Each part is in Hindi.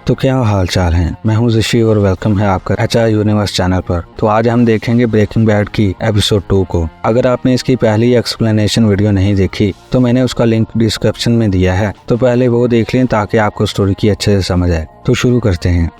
तो क्या हाल चाल है। मैं हूं ऋषि और वेलकम है आपका HR यूनिवर्स चैनल पर। तो आज हम देखेंगे ब्रेकिंग बैड की एपिसोड 2 को। अगर आपने इसकी पहली एक्सप्लेनेशन वीडियो नहीं देखी तो मैंने उसका लिंक डिस्क्रिप्शन में दिया है, तो पहले वो देख लें ताकि आपको स्टोरी की अच्छे से समझ आए। तो शुरू करते हैं।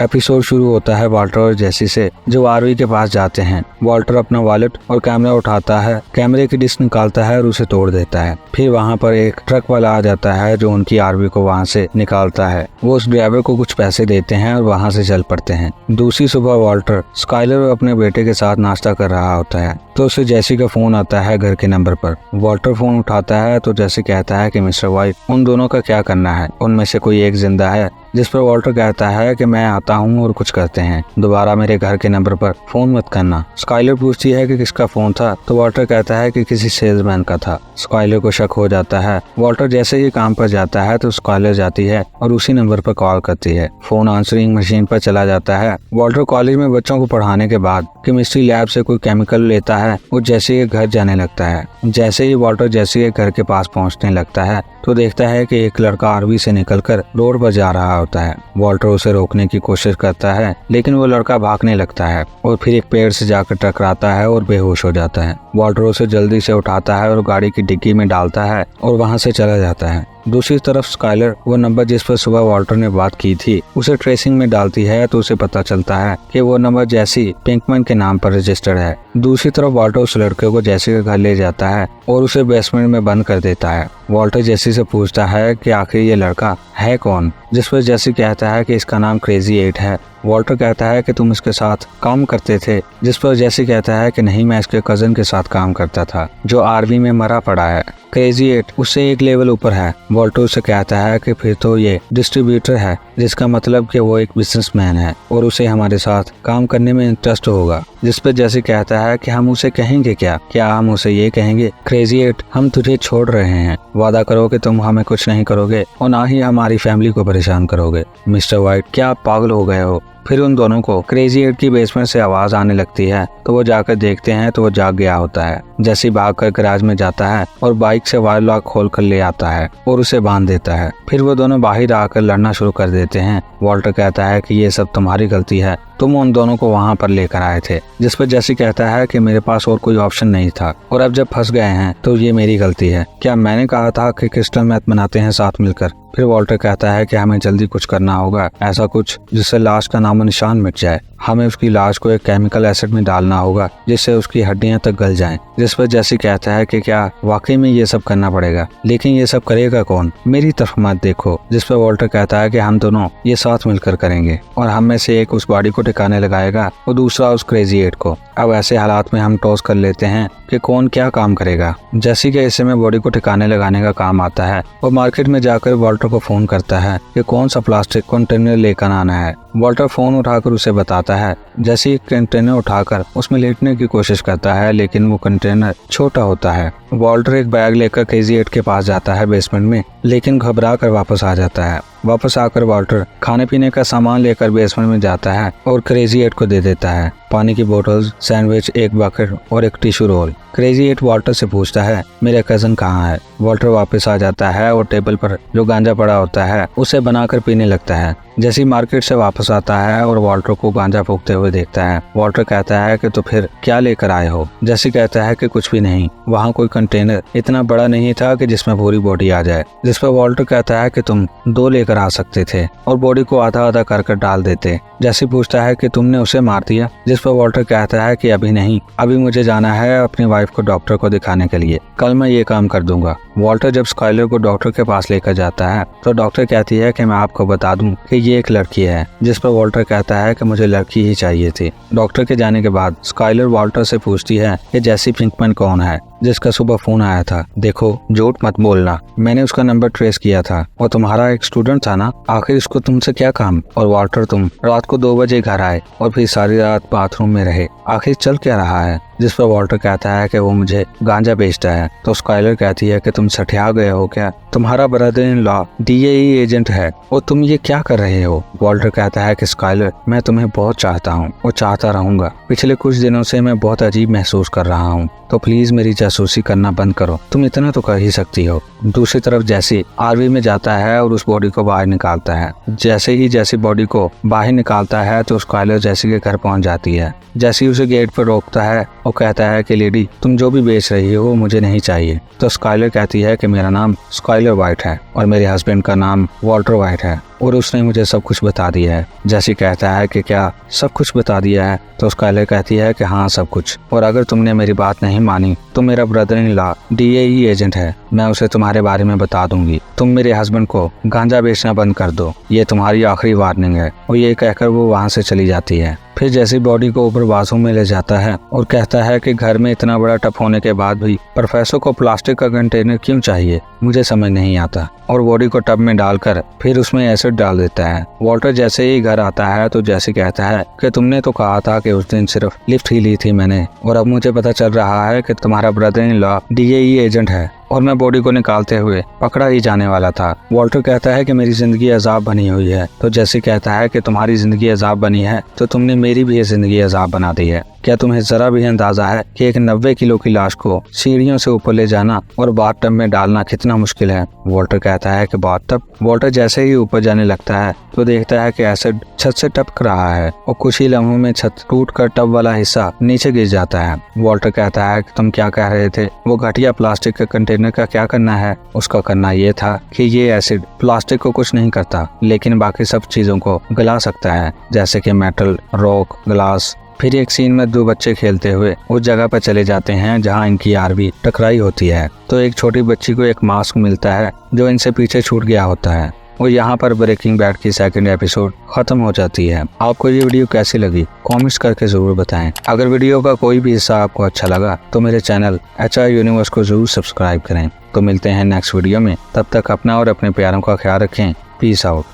एपिसोड शुरू होता है वाल्टर और जेसी से, जो आरवी के पास जाते हैं। वाल्टर अपना वॉलेट और कैमरा उठाता है, कैमरे की डिस्क निकालता है और उसे तोड़ देता है। फिर वहां पर एक ट्रक वाला आ जाता है जो उनकी आरवी को वहां से निकालता है। वो उस ड्राइवर को कुछ पैसे देते हैं और वहां से चल पड़ते हैं। दूसरी सुबह वाल्टर स्काइलर अपने बेटे के साथ नाश्ता कर रहा होता है, तो उसे जेसी का फोन आता है घर के नंबर पर। वाल्टर फोन उठाता है तो जेसी कहता है कि मिस्टर वाइट, उन दोनों का क्या करना है, उनमें से कोई एक जिंदा है। जिस पर वाल्टर कहता है कि मैं आता हूँ और कुछ करते हैं, दोबारा मेरे घर के नंबर पर फोन मत करना। स्काइलर पूछती है कि किसका फोन था, तो वाल्टर कहता है कि किसी सेल्समैन का था। स्काइलर को शक हो जाता है। वाल्टर जैसे ही काम पर जाता है तो स्काइलर जाती है और उसी नंबर पर कॉल करती है। फोन आंसरिंग मशीन पर चला जाता है। वाल्टर कॉलेज में बच्चों को पढ़ाने के बाद केमिस्ट्री लैब से कोई केमिकल लेता है और जेसी के घर जाने लगता है। जैसे ही वाल्टर जेसी के घर के पास पहुंचने लगता है तो देखता है कि एक लड़का आरवी से निकलकर रोड पर जा रहा होता है। वाल्टर उसे रोकने की कोशिश करता है, लेकिन वो लड़का भागने लगता है और फिर एक पेड़ से जाकर टकराता है और बेहोश हो जाता है। वाल्टर उसे जल्दी से उठाता है और गाड़ी की डिग्गी में डालता है और वहां से चला जाता है। दूसरी तरफ स्काइलर वो नंबर जिस पर सुबह वाल्टर ने बात की थी उसे ट्रेसिंग में डालती है, तो उसे पता चलता है कि वो नंबर जेसी पिंकमैन के नाम पर रजिस्टर्ड है। दूसरी तरफ वाल्टर उस लड़के को जेसी के घर ले जाता है और उसे बेसमेंट में बंद कर देता है। वाल्टर जेसी से पूछता है कि आखिर ये लड़का है कौन, जिस पर जेसी कहता है कि इसका नाम क्रेजी 8 है। वाल्टर कहता है कि तुम इसके साथ काम करते थे, जिस पर जेसी कहता है कि नहीं, मैं इसके कजन के साथ काम करता था जो आर्मी में मरा पड़ा है। क्रेजी 8 उससे एक लेवल ऊपर है। वाल्टर उसे कहता है कि फिर तो ये डिस्ट्रीब्यूटर है, जिसका मतलब कि वो एक बिजनेसमैन है और उसे हमारे साथ काम करने में इंटरेस्ट होगा। जिस पर जेसी कहता है कि हम उसे कहेंगे क्या हम उसे ये कहेंगे, क्रेजी 8 हम तुझे छोड़ रहे हैं, वादा करो कि तुम हमें कुछ नहीं करोगे और ना ही हमारी फैमिली को परेशान करोगे। मिस्टर वाइट, क्या आप पागल हो गए हो? फिर उन दोनों को क्रेजी 8 की बेसमेंट से आवाज आने लगती है, तो वो जाकर देखते हैं तो वो जाग गया होता है। जेसी भागकर गैराज में जाता है और बाइक से वायर लॉक खोल कर ले आता है और उसे बांध देता है। फिर वो दोनों बाहर आकर लड़ना शुरू कर देते हैं। वाल्टर कहता है कि ये सब तुम्हारी गलती है, तुम उन दोनों को वहां पर लेकर आए थे। जिस पर जेसी कहता है कि मेरे पास और कोई ऑप्शन नहीं था और अब जब फंस गए हैं तो ये मेरी गलती है। क्या मैंने कहा था कि क्रिस्टल मैथ बनाते हैं साथ मिलकर? फिर वाल्टर कहता है कि हमें जल्दी कुछ करना होगा, ऐसा कुछ जिससे लाश का नामो निशान मिट जाए। हमें उसकी लाश को एक केमिकल एसिड में डालना होगा जिससे उसकी हड्डियां तक गल जाएं। जिस पर जेसी कहता है कि क्या वाकई में ये सब करना पड़ेगा, लेकिन ये सब करेगा कौन, मेरी तरफ मत देखो। जिस पर वाल्टर कहता है कि हम दोनों ये साथ मिलकर करेंगे और हम में से एक उस बॉडी को ठिकाने लगाएगा और दूसरा उस क्रेजी 8 को। अब ऐसे हालात में हम टॉस कर लेते हैं कि कौन क्या काम करेगा। जेसी के हिस्से में बॉडी को ठिकाने लगाने का काम आता है और मार्केट में जाकर वाल्टर को फोन करता है कि कौन सा प्लास्टिक कंटेनर लेकर आना है। वाल्टर फोन उठाकर उसे बताता है। जेसी कंटेनर उठाकर उसमें लेटने की कोशिश करता है, लेकिन वो कंटेनर छोटा होता है। वाल्टर एक बैग लेकर क्रेजी 8 के पास जाता है बेसमेंट में, लेकिन घबरा कर वापस आ जाता है। वापस आकर वाल्टर खाने पीने का सामान लेकर बेसमेंट में जाता है और क्रेजी 8 को दे देता है। पानी की बोतल्स, सैंडविच, एक बकेट और एक टिश्यू रोल। क्रेजी 8 वाल्टर से पूछता है मेरा कजन कहाँ है। वाल्टर वापस आ जाता है और टेबल पर जो गांजा पड़ा होता है उसे बनाकर पीने लगता है। जैसे मार्केट से वापस आता है और वाल्टर को गांजा फूकते हुए देखता है, वाल्टर कहता है कि तो फिर क्या लेकर आए हो? जैसे कहता है कि कुछ भी नहीं, वहाँ कोई कंटेनर इतना बड़ा नहीं था कि जिसमें पूरी बॉडी आ जाए। जिस पर वाल्टर कहता है कि तुम 2 लेकर आ सकते थे और बॉडी को आधा आधा कर डाल देते। जैसे पूछता है कि तुमने उसे मार दिया। जिस पर वाल्टर कहता है कि अभी नहीं, अभी मुझे जाना है अपनी वाइफ को डॉक्टर को दिखाने के लिए, कल मैं ये काम कर दूंगा। वाल्टर जब स्काइलर को डॉक्टर के पास लेकर जाता है तो डॉक्टर कहती है कि मैं आपको बता दूं कि ये एक लड़की है। जिस पर वाल्टर कहता है कि मुझे लड़की ही चाहिए थी। डॉक्टर के जाने के बाद स्काइलर वाल्टर से पूछती है कि जेसी पिंकमैन कौन है, जिसका सुबह फोन आया था। देखो, झूठ मत बोलना, मैंने उसका नंबर ट्रेस किया था और तुम्हारा एक स्टूडेंट था ना, आखिर इसको तुमसे क्या काम? और वाल्टर, तुम रात को 2 बजे घर आए और फिर सारी रात बाथरूम में रहे, आखिर चल क्या रहा है? जिस पर वॉल्टर कहता है कि वो मुझे गांजा बेचता है। तो स्काइलर कहती है कि तुम सठिया गए हो क्या, तुम्हारा brother in law DEA agent है और तुम ये क्या कर रहे हो। वॉल्टर कहता है कि स्काइलर, मैं तुम्हें बहुत चाहता हूँ और चाहता रहूंगा। पिछले कुछ दिनों से मैं बहुत अजीब महसूस कर रहा हूँ, तो प्लीज मेरी जासूसी करना बंद करो, तुम इतना तो कर ही सकती हो। दूसरी तरफ जैसी RV में जाता है और उस बॉडी को बाहर निकालता है। जैसे ही जैसी बॉडी को बाहर निकालता है तो स्काइलर जैसी के घर पहुंच जाती है। जैसी उसे गेट पर रोकता है और कहता है कि लेडी, तुम जो भी बेच रही हो वो मुझे नहीं चाहिए। तो स्काइलर कहती है कि मेरा नाम स्काइलर वाइट है और मेरे हस्बैंड का नाम वॉल्टर वाइट है और उसने मुझे सब कुछ बता दिया है। जैसी कहता है कि क्या सब कुछ बता दिया है। तो स्काइलर कहती है कि हाँ सब कुछ, और अगर तुमने मेरी बात नहीं मानी तो मेरा brother in law DEA agent है, मैं उसे तुम्हारे बारे में बता दूंगी। तुम मेरे हस्बैंड को गांजा बेचना बंद कर दो, ये तुम्हारी आखिरी वार्निंग है। और ये कहकर वो वहाँ से चली जाती है। फिर जैसी बॉडी को ऊपर बाथरूम में ले जाता है और कहता है कि घर में इतना बड़ा टप होने के बाद भी प्रोफेसर को प्लास्टिक का कंटेनर क्यों चाहिए, मुझे समझ नहीं आता। और बॉडी को टब में डालकर फिर उसमें एसिड डाल देता है। वॉल्टर जैसे ही घर आता है तो जैसे कहता है कि तुमने तो कहा था कि उस दिन सिर्फ लिफ्ट ही ली थी मैंने, और अब मुझे पता चल रहा है कि तुम्हारा brother in law DEA agent है और मैं बॉडी को निकालते हुए पकड़ा ही जाने वाला था। वॉल्टर कहता है कि मेरी जिंदगी अजाब बनी हुई है। तो जैसे कहता है कि तुम्हारी जिंदगी अजाब बनी है तो तुमने मेरी भी जिंदगी अजाब बना दी है। क्या तुम्हें जरा भी अंदाजा है कि एक 90 किलो की लाश को सीढ़ियों से ऊपर ले जाना और बाथटब में डालना कितना मुश्किल है। वॉल्टर कहता है कि बाथटब। वॉल्टर जैसे ही ऊपर जाने लगता है तो देखता है कि एसिड छत से टपक रहा है और कुछ ही लम्हों में छत टूटकर टब वाला हिस्सा नीचे गिर जाता है। वॉल्टर कहता है कि तुम क्या कह रहे थे, वो घटिया प्लास्टिक के कंटेनर का क्या करना है। उसका करना ये था कि ये एसिड प्लास्टिक को कुछ नहीं करता लेकिन बाकी सब चीजों को गला सकता है, जैसे कि मेटल, रॉक, ग्लास। फिर एक सीन में दो बच्चे खेलते हुए उस जगह पर चले जाते हैं जहां इनकी RV टकराई होती है। तो एक छोटी बच्ची को एक मास्क मिलता है जो इनसे पीछे छूट गया होता है। और यहाँ पर ब्रेकिंग बैड की सेकंड एपिसोड खत्म हो जाती है। आपको ये वीडियो कैसी लगी कमेंट्स करके जरूर बताएं। अगर वीडियो का कोई भी हिस्सा आपको अच्छा लगा तो मेरे चैनल HR यूनिवर्स को जरूर सब्सक्राइब करें। तो मिलते हैं नेक्स्ट वीडियो में, तब तक अपना और अपने प्यारों का ख्याल रखें। Peace out.